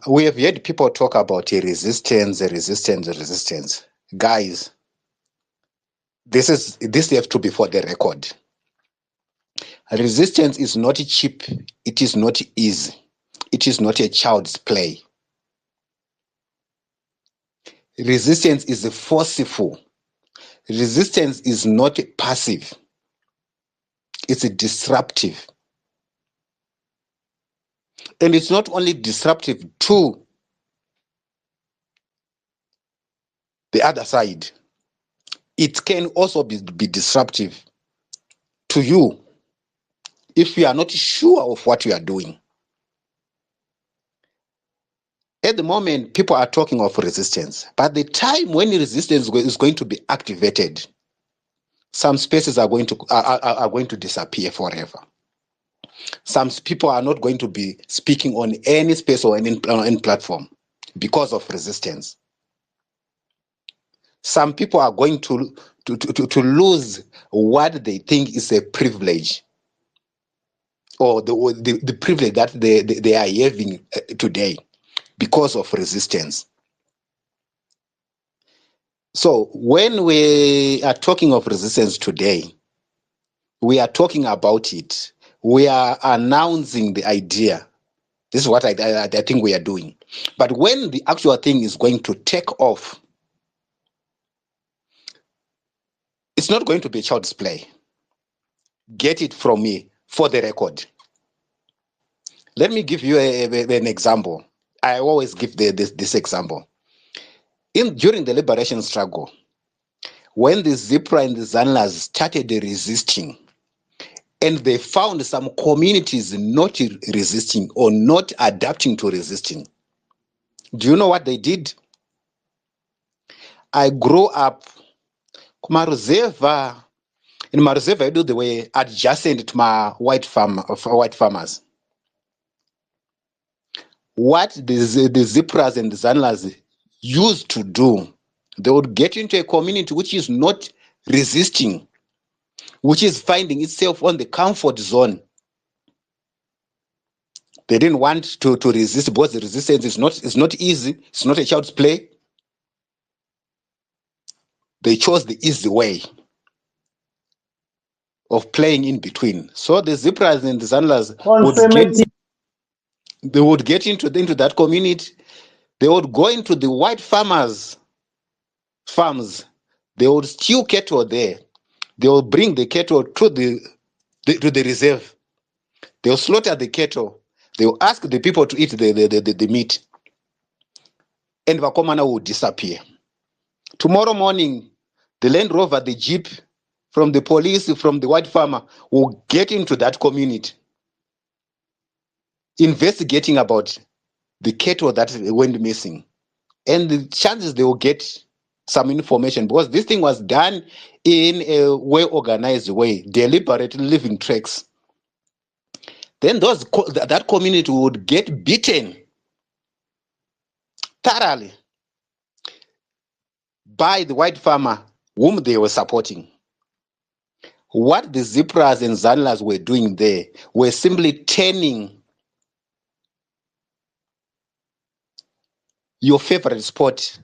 We have heard people talk about a resistance. Guys, this has to be for the record. Resistance is not cheap. It is not easy. It is not a child's play. Resistance is forceful. Resistance is not passive. It's disruptive. And it's not only disruptive to the other side. It can also be disruptive to you if you are not sure of what you are doing. At the moment, people are talking of resistance, but the time when resistance is going to be activated, some spaces are going to disappear forever. Some people are not going to be speaking on any space or any platform because of resistance. Some people are going to lose what they think is a privilege, or the privilege that they are having today because of resistance. So when we are talking of resistance today, we are talking about it. We are announcing the idea. This is what I think we are doing. But when the actual thing is going to take off, it's not going to be child's play. Get it from me for the record. Let me give you an example. I always give this example. During the liberation struggle, when the Zipra and the Zanlas started resisting, and they found some communities not resisting or not adapting to resisting, do you know what they did? I grew up in Maruzeva, the way adjacent to my white farmers. What the Zipras and the Zanlas used to do, they would get into a community which is not resisting, which is finding itself on the comfort zone. They didn't want to resist because the resistance is not easy. It's not a child's play. They chose the easy way of playing in between. So the Zipras and the Zanlas would get into that community. They would go into the white farmers' farms. They would steal cattle there. They will bring the cattle to the reserve. They will slaughter the cattle. They will ask the people to eat the meat. And Vakomana will disappear. Tomorrow morning, the Land Rover, the Jeep, from the police, from the white farmer, will get into that community, investigating about the cattle that went missing. And the chances they will get some information, because this thing was done in a well-organized way, deliberately leaving tracks. Then that community would get beaten thoroughly by the white farmer whom they were supporting. What the Zipras and Zanlas were doing there were simply turning your favorite sport,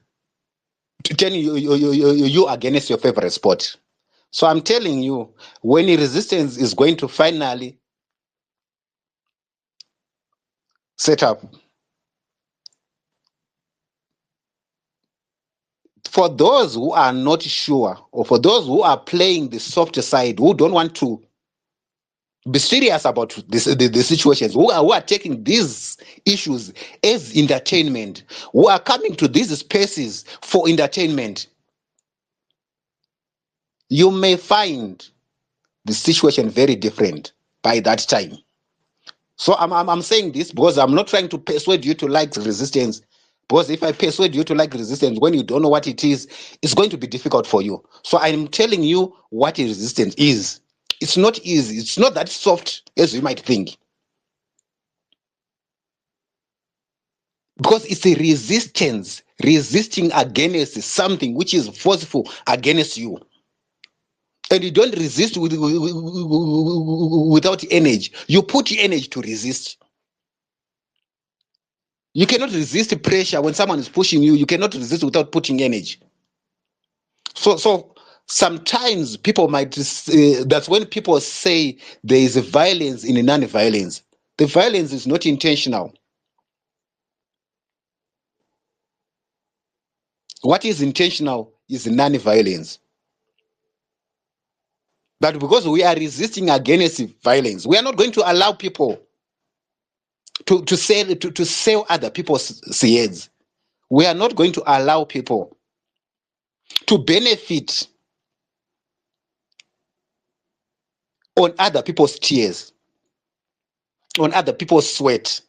turning you against your favorite sport. So I'm telling you, when resistance is going to finally set up, for those who are not sure, or for those who are playing the soft side, who don't want to be serious about the situations, who are taking these issues as entertainment, who are coming to these spaces for entertainment, you may find the situation very different by that time. So I'm saying this because I'm not trying to persuade you to like resistance. Because if I persuade you to like resistance when you don't know what it is, it's going to be difficult for you. So I'm telling you what resistance is. It's not easy. It's not that soft as you might think. Because it's a resistance, resisting against something which is forceful against you. And you don't resist without energy. You put energy to resist. You cannot resist pressure when someone is pushing you. You cannot resist without putting energy. So sometimes people might. That's when people say there is a violence in non-violence. The violence is not intentional. What is intentional is non-violence. But because we are resisting against violence, we are not going to allow people to sell other people's seeds. We are not going to allow people to benefit on other people's tears, on other people's sweat,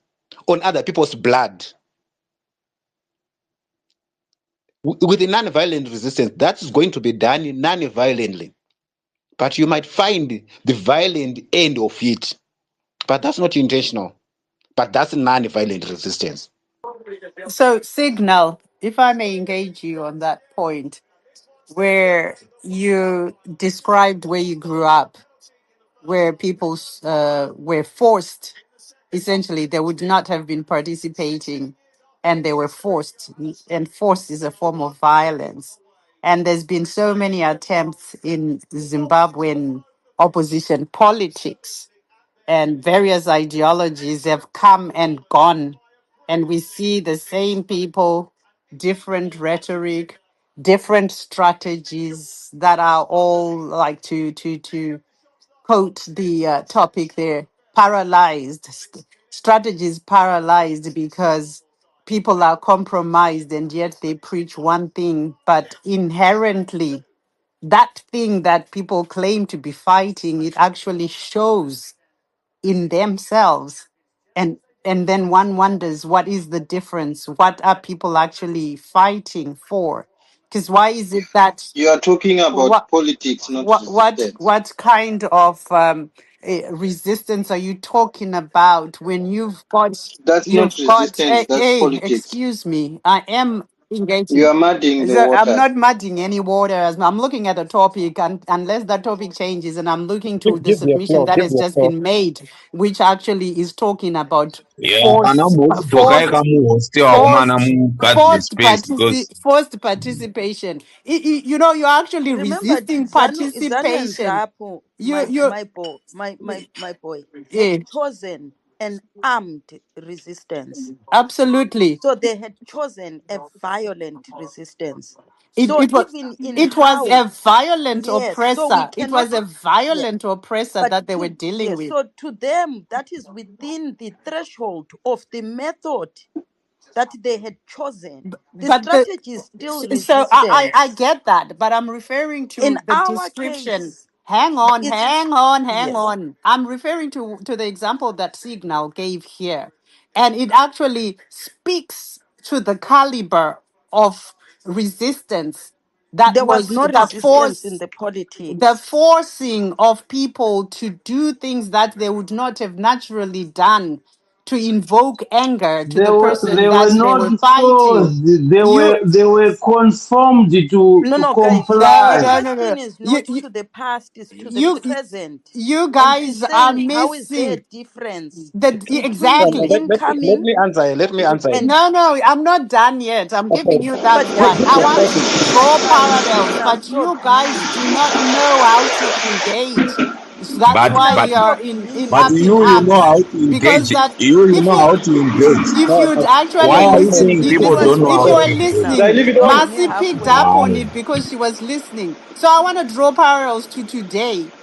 on other people's blood. With the non-violent resistance, that's going to be done non-violently. But you might find the violent end of it. But that's not intentional. But that's non-violent resistance. So, Signal, if I may engage you on that point, where you described where you grew up, where people were forced, essentially, they would not have been participating and they were forced, and force is a form of violence. And there's been so many attempts in Zimbabwean opposition politics, and various ideologies have come and gone, and we see the same people, different rhetoric, different strategies that are all like to quote the topic there, paralyzed. Strategies paralyzed because people are compromised and yet they preach one thing, but inherently that thing that people claim to be fighting, it actually shows in themselves. And then one wonders, what is the difference? What are people actually fighting for? Because why is it that You are talking about what politics, not resistance. what kind of resistance are you talking about when That's not you've got resistance, that's hey, politics. excuse me, I am You engaging. are muddying the I'm waters. not muddying any water. I'm looking at the topic, and unless that topic changes, and I'm looking to the Give your submission floor. that Give has your just floor. been made, which actually is talking about Yeah, anambokudoka forced yakamuhostia umana forced mugadzire space because forced participation. You know, you're actually Remember, resisting Zanu and participation. Zapo, You my boy, had yeah, chosen an armed resistance. absolutely. So they had chosen a violent resistance. It So it was even in it was how, a violent yes, so we oppressor. It cannot, was a yes, violent oppressor but that they were to, dealing yes, with. so to them, that is within the threshold of the method that they had chosen. The But the strategy is still so I resistance. get that, but I'm referring In to the our description. case, Hang on, it's, hang on, hang yes. on. I'm referring to the example that Signal gave here, and it actually speaks to the caliber of resistance that There was was no resistance in the the politics. forcing of people to do things that they would not have naturally done, to invoke anger to the person They were that they were not fighting. forced. You They were conformed No, to no, guys. no, The comply. no, no, no. question is You, not you, to the past, it's to the you, present. you And she's guys are saying, how is there a missing difference No, between no, exactly. let incoming me answer. Let me answer it. and, No, no, I'm not done yet. I'm giving Okay. you that but one. I you're want Okay. to making it draw like parallels, things are but so you guys bleak. do not know how to engage. So that's but Things why are but so you're in but bleak. up in you know arms. how to Because engage. that You if know you how to engage. if No, you'd no. actually Why are you listen, saying you people listen, don't Because know if how you you to were engage? Should I listening, leave it met on? me Mercy picked halfway. up on Wow. it because she was listening. So I want to draw parallels to today.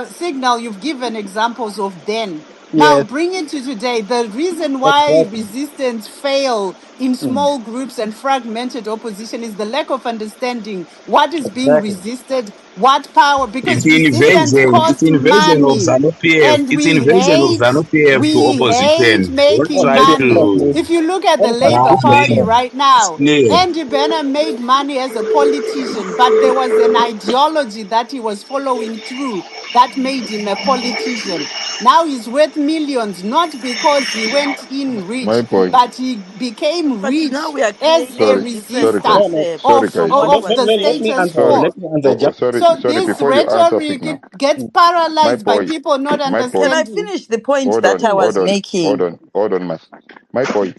Signal, you've given examples of then. Now Yes, bring it to today. The reason why exactly. resistance fail in Mm, small groups and fragmented opposition is the lack of understanding what is being exactly. resisted, what power, because It's resistance invasion. It's costs invasion of money. ZANU PF. And It's invasion of ZANU PF to we hate opposition. Don't No, making try please, no, money. to. please. If you look at the Let me Labour Ah, Party yeah. right It's now, clear. Andy Banner made money as a politician, but there was an ideology that he was following through that made him a politician. Now he's worth millions, not because he went in My rich, point. but he became But now rich we are as a creating Sorry, a different resistor no, no. concept sorry, guys. from what of was the Let me status answer. said. Sorry, quo. Let me answer just. So sorry. this Before you answer, rhetoric, Signal, it gets Mm, my paralyzed by point, people not my Can point. I understanding. finish the point Hold that on, I was hold on, making? hold on, my point.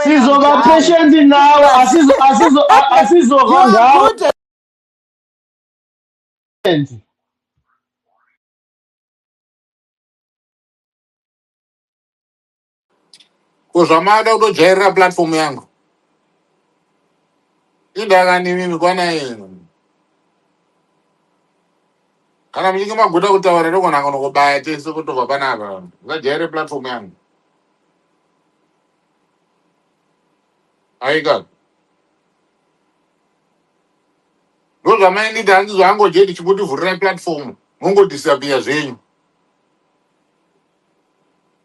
Sizoba patient now. You are good at Kuzamada kutojairira platform yangu. Indakani mimi kwana yenu. Kana mnyingi maguta kutaura ndokona kunokubaya tese kutobva panapa. Ngajaire platform yangu. Aika. Ndozvamainida handizvo angojeti chikutivhurira platform. Mungodisappear zvenyu.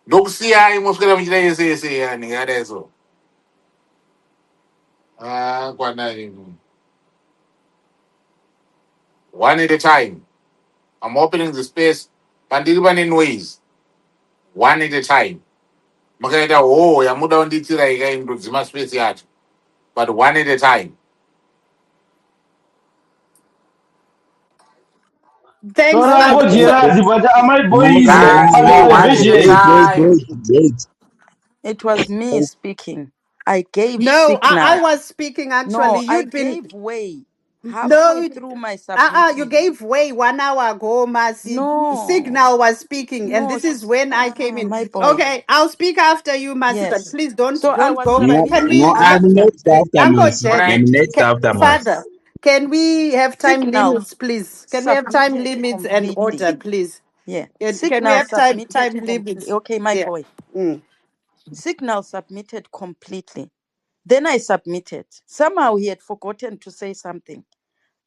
Ndokusiya moswera muchita yese yese yani ngadayiso. Ah, kwana inu. One at a time. I'm opening the space. Pandiri pane noise. One at a time. Makaita yamuda unditira ikaindodzima space yacho. But one at a time. Thanks, Sorry, Uncle Uncle. Gerard, but my boy No, is no, Guys, under go the no. one at a vision. time. Wait. It was me speaking. I gave No, I signal. was speaking actually. No, I You'd been gave way halfway no. through my You submission. gave way 1 hour ago, Masi. No, Signal was speaking, and no, this is when I came in. my boy. Okay, I'll speak after you, Masi, but Yes. please So I don't was go back. No, Can submitting we, no, I'm after. next after Uncle Mercy. Jack, Alright. I'm next after Father, Mercy. can we have time Signal limits, please? Can we have time submitted limits and completely. order, please? Yeah. Can we Signal have submitted time completely. limits? Okay, my Yeah. boy. Mm. Signal submitted completely. Then I submitted. Somehow he had forgotten to say something.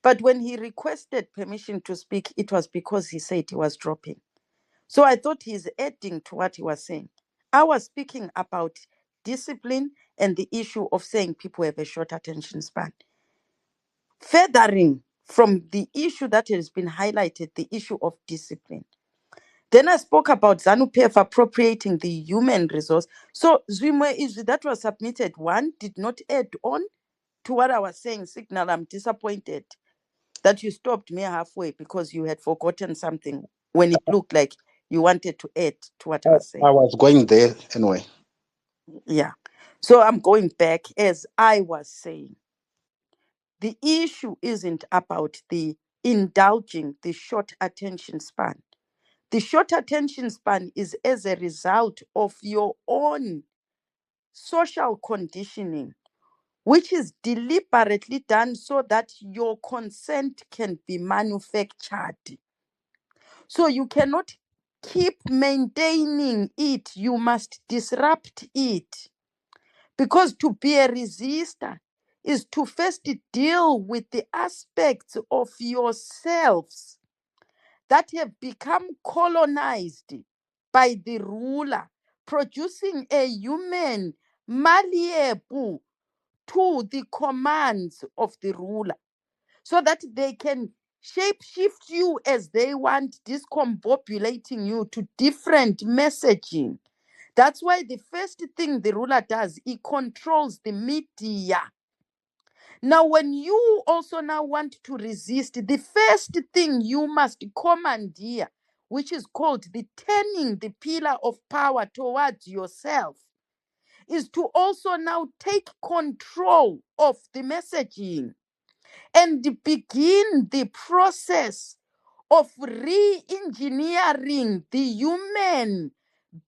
But when he requested permission to speak, it was because he said he was dropping. So I thought he's adding to what he was saying. I was speaking about discipline and the issue of saying people have a short attention span. Furthering from the issue that has been highlighted, the issue of discipline. Then I spoke about ZANU-PF appropriating the human resource. So Zwimwe issue that was submitted, one did not add on to what I was saying. Signal, I'm disappointed that you stopped me halfway because you had forgotten something when it looked like you wanted to add to what I was saying. I was going there anyway. Yeah. So I'm going back as I was saying. The issue isn't about the indulging the short attention span. The short attention span is as a result of your own social conditioning, which is deliberately done so that your consent can be manufactured. So you cannot keep maintaining it, you must disrupt it. Because to be a resistor is to first deal with the aspects of yourselves that have become colonized by the ruler, producing a human malleable to the commands of the ruler so that they can shape shift you as they want, discombobulating you to different messaging. That's why the first thing the ruler does, he controls the media. Now, when you also now want to resist, the first thing you must commandeer, which is called the turning the pillar of power towards yourself, is to also now take control of the messaging and begin the process of re-engineering the human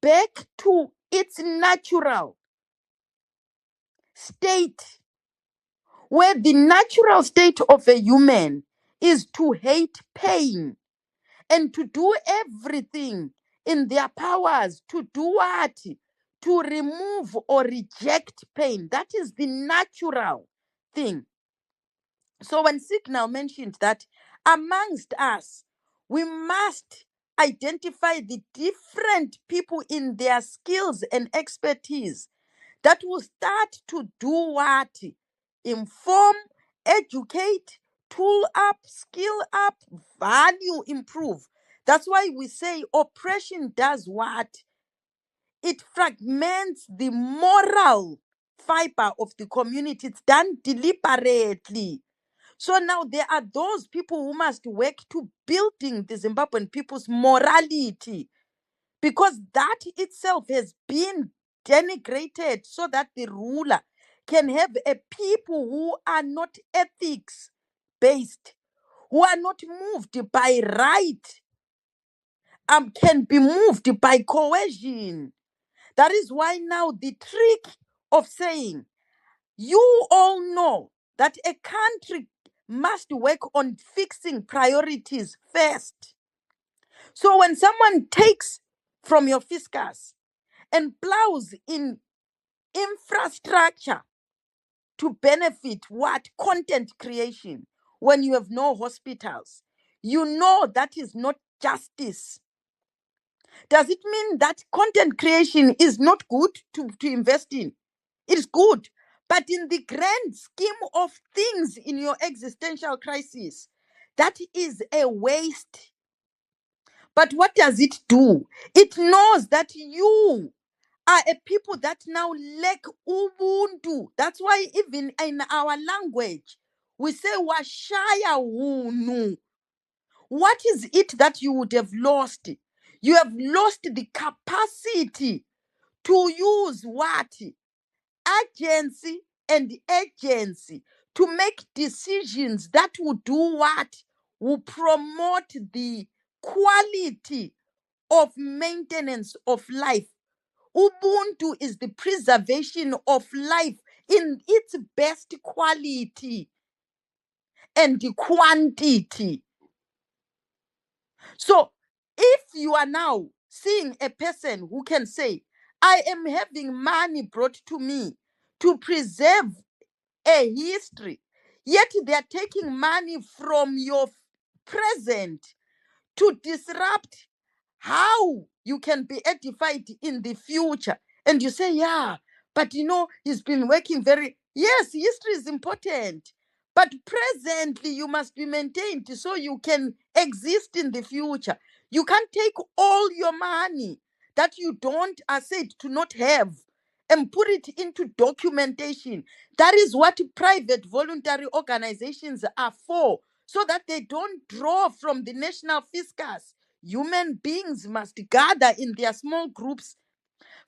back to its natural state, where the natural state of a human is to hate pain and to do everything in their powers to do what? To remove or reject pain. That is the natural thing. So when Signal mentioned that amongst us, we must identify the different people in their skills and expertise that will start to do what? Inform, educate, tool up, skill up, value improve. That's why we say oppression does what? It fragments the moral fiber of the community. It's done deliberately. So now there are those people who must work to building the Zimbabwean people's morality, because that itself has been denigrated so that the ruler can have a people who are not ethics based, who are not moved by right, can be moved by coercion. That is why now the trick of saying, you all know that a country must work on fixing priorities first. So when someone takes from your fiscus and plows in infrastructure to benefit what? Content creation, when you have no hospitals, you know that is not justice. Does it mean that content creation is not good to invest in? It's good. But in the grand scheme of things in your existential crisis, that is a waste. But what does it do? It knows that you are a people that now lack ubuntu. That's why even in our language, we say washaya hunu. What is it that you would have lost? You have lost the capacity to use what? Agency and agency to make decisions that will do what? Will promote the quality of maintenance of life. Ubuntu is the preservation of life in its best quality and quantity. So if you are now seeing a person who can say, I am having money brought to me to preserve a history, yet they are taking money from your present to disrupt how you can be edified in the future. And you say, yeah, but he's been working very, yes, history is important. But presently, you must be maintained so you can exist in the future. You can't take all your money that you don't are said to not have and put it into documentation. That is what private voluntary organizations are for, so that they don't draw from the national fiscus. Human beings must gather in their small groups,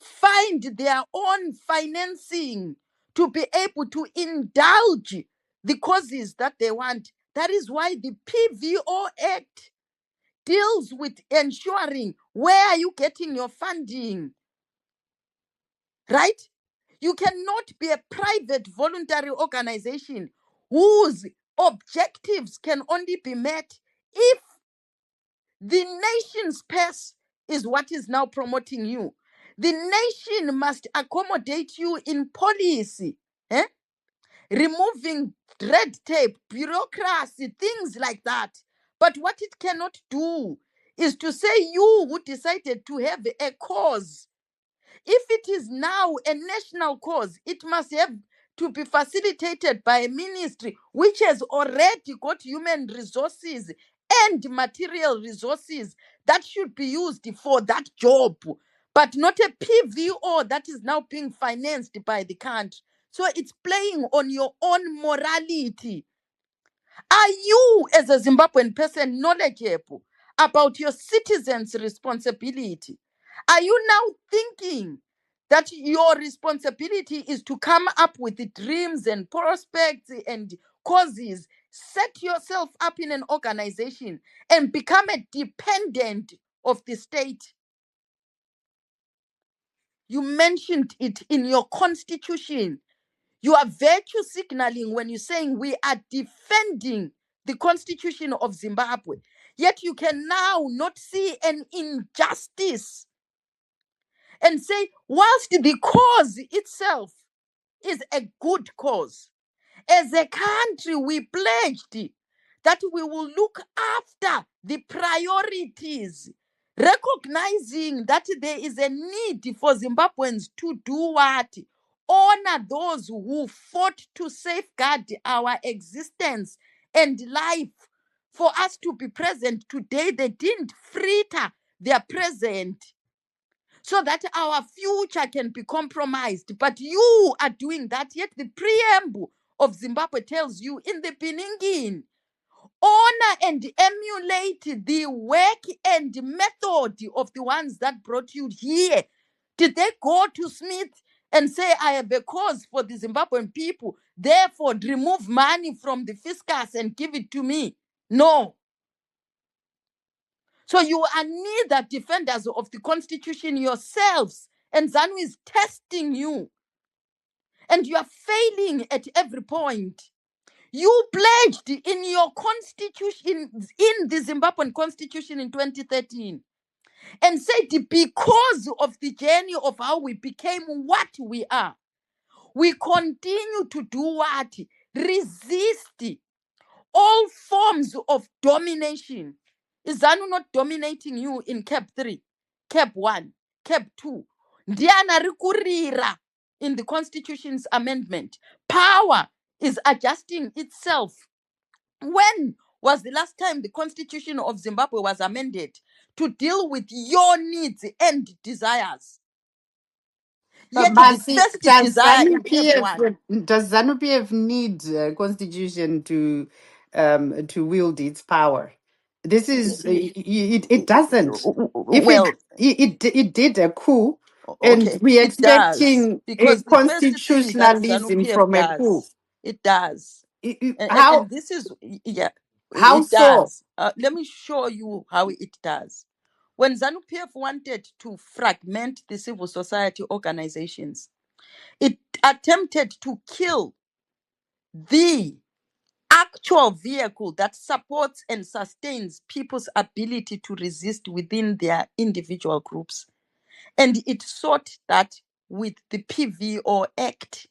find their own financing to be able to indulge the causes that they want. That is why the PVO Act deals with ensuring where are you getting your funding, right? You cannot be a private voluntary organization whose objectives can only be met if the nation's purse is what is now promoting you. The nation must accommodate you in policy, removing red tape, bureaucracy, things like that. But what it cannot do is to say you who decided to have a cause, if it is now a national cause, it must have to be facilitated by a ministry which has already got human resources and material resources that should be used for that job, but not a PVO that is now being financed by the country. So it's playing on your own morality. Are you, as a Zimbabwean person, knowledgeable about your citizens' responsibility? Are you now thinking that your responsibility is to come up with the dreams and prospects and causes? Set yourself up in an organization and become a dependent of the state. You mentioned it in your constitution. You are virtue signaling when you're saying we are defending the constitution of Zimbabwe. Yet you can now not see an injustice and say, whilst the cause itself is a good cause, as a country, we pledged that we will look after the priorities, recognizing that there is a need for Zimbabweans to do what? Honor those who fought to safeguard our existence and life. For us to be present today, they didn't fritter their present so that our future can be compromised. But you are doing that, yet the preamble of Zimbabwe tells you in the beginning, honor and emulate the work and method of the ones that brought you here. Did they go to Smith and say, I have a cause for the Zimbabwean people, therefore remove money from the fiscus and give it to me? No. So you are neither defenders of the constitution yourselves, and ZANU is testing you. And you are failing at every point. You pledged in your constitution, in the Zimbabwean constitution in 2013, and said because of the journey of how we became what we are, we continue to do what? Resist all forms of domination. Is ZANU not dominating you in Cap 3? cap 1, cap 2. Ndiana rikurira in the constitution's amendment. Power is adjusting itself. When was the last time the constitution of Zimbabwe was amended to deal with your needs and desires? But Yet the Masi, first desire is F1. Does ZANU PF need constitution to wield its power? This is it doesn't. If Well, it did a coup, and okay, we're it does. expecting a Because the first thing that ZANU constitutionalism PF from a coup. does, it does. And How this is, yeah, how it so? does. Let me show you how it does. When ZANU PF wanted to fragment the civil society organizations, it attempted to kill the actual vehicle that supports and sustains people's ability to resist within their individual groups. And it sought that with the PVO Act.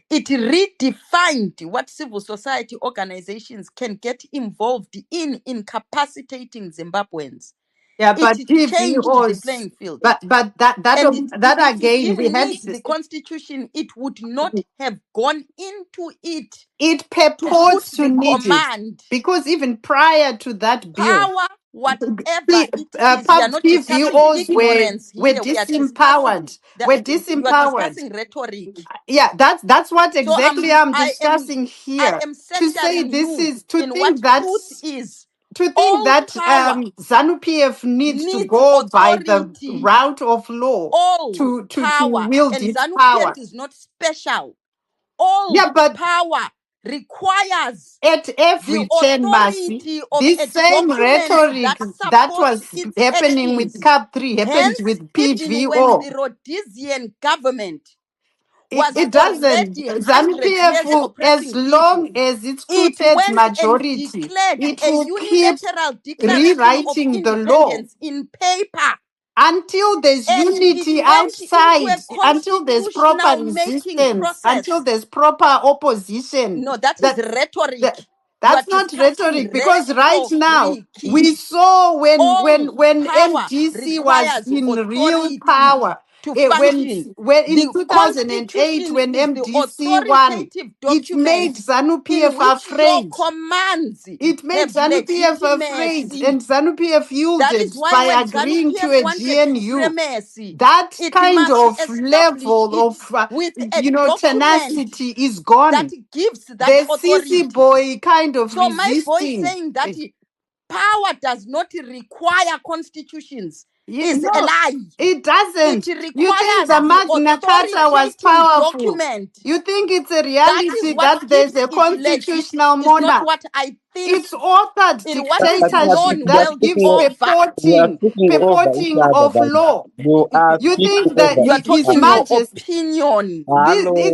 It redefined what civil society organizations can get involved in incapacitating Zimbabweans. Yeah, It but changed the PVOs, playing field. but that If it again, we didn't had need the constitution, it would not have gone into it it to put purports to the need it, command. because even prior to that bill, Power, whatever it is, we are not discussing PVOs ignorance were here. We are discussing disempowered. that Were you are disempowered. discussing rhetoric. Yeah, that's what So exactly I'm discussing I here. am To say centering this you is to in what think that truth is. to think All that power ZANU PF needs to needs go by the authority. route of law All to power, wield and its ZANU PF power. is not special. All Yeah, but power requires at the every turn, Mercy, authority of this a same document rhetoric that that supports was its happening with actions. CAP 3 happens Hence, with even when PVO. the Rhodesian government It, was it doesn't. already 100 years ZANU-PF, as oppressing people, long as it's it two-thirds went and majority, declared it a will keep unilateral declaration of rewriting the law independence in paper. until there's And it unity went into outside, a until there's proper constitutional making resistance, until process. there's proper opposition. No, that is That, rhetoric. that You are that's not discussing rhetoric, because right now rhetoric. we saw All when power MDC was requires in real authority power. to When function. in The 2008, constitution when is the MDC won, authoritative it made document in ZANU-PF which your afraid. commands It made have ZANU-PF afraid, legitimacy. and ZANU-PF That yielded is why by when ZANU agreeing to PF a wanted GNU. supremacy, That it kind must of establish level it of with a document tenacity is that gone. gives that The CC authority. boy kind of So my boy resisting. saying that power does not require constitutions is a No, lie. it It doesn't. You think requires the the Magna Carta was authoritating powerful? document. You think it's a That is reality what that there's gives a it legit. constitutional It's not monarch? what I think, It's authored in what is I think dictatorship known we are that world gives speaking, over. over each other, of but law. you are You speaking think that over You are each His talking your other. Majesty, opinion.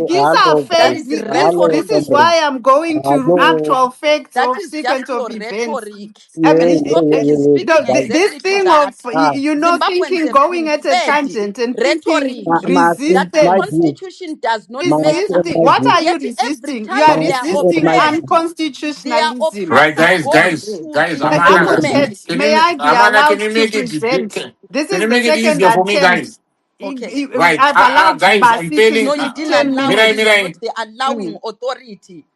these are That facts. is This rhetoric. is why I'm going to Hello. actual facts That of is just sequence your of events. rhetoric. I Yeah, mean, And nobody is speaking this exactly to thing of that. thinking, Zimbabweans have going been at a fed tangent and thinking rhetoric that the my resistance. view, constitution does not matter. Resisting. What are you Yet every resisting? You are time they are resisting my oppressed, they are unconstitutionalism. Right, oppressed going to guys, the Advocate, parliament. may I be Can allowed you to make it, present? This can is you the make it second easier for me, attempt. guys? Okay. Right, I've allowed guys, I'm Masi to feeling, No, you speak didn't 10 allow me. Mirai, minutes. It's not Mirai, the allowing Mm. authority.